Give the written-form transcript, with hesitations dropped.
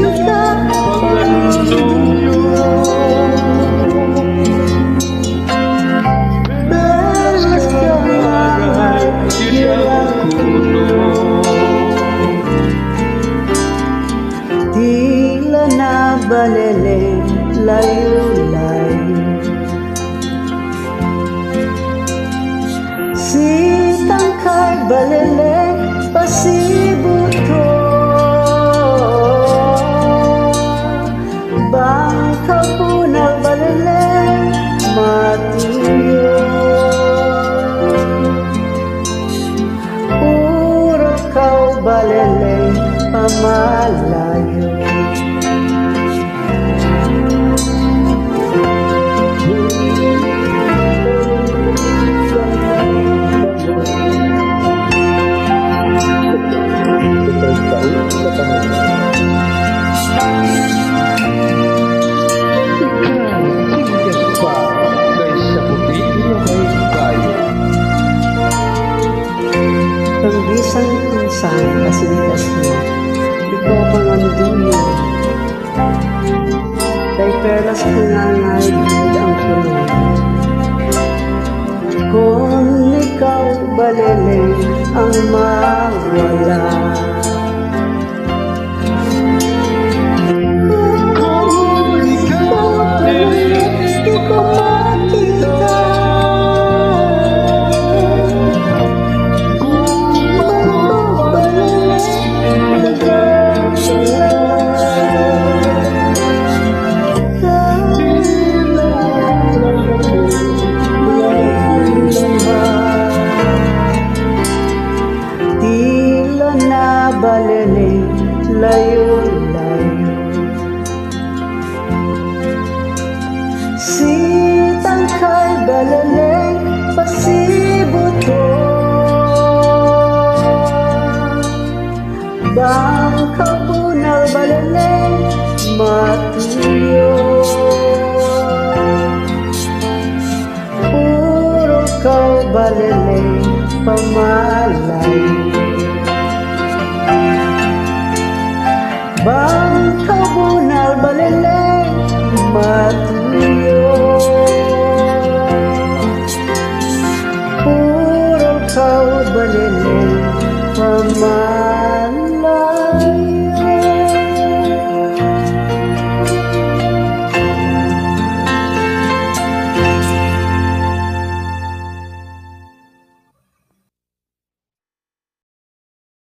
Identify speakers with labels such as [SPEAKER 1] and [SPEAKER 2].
[SPEAKER 1] pag-aluyo. Belas kahanay, kaya kuno. Tila na balele, layo-layo. Sitangkay balele, pasibuto. Bangka punal balele, matiyo. Puro kau balele, pamalayo. Kang bisang pinsang kasilitas mo, ikaw panganduyo. Kay perlas pinangay ang puno. Kung ikaw balele ang mawala. Kung ikaw balele, di ko makita. Balele, layo-layo. Sitangkay balele, pasibuto. Bangka punal balele, matiyo. Puro kau balele, pamalayo. Bangka punal balele, matiyo. Puro kau balele,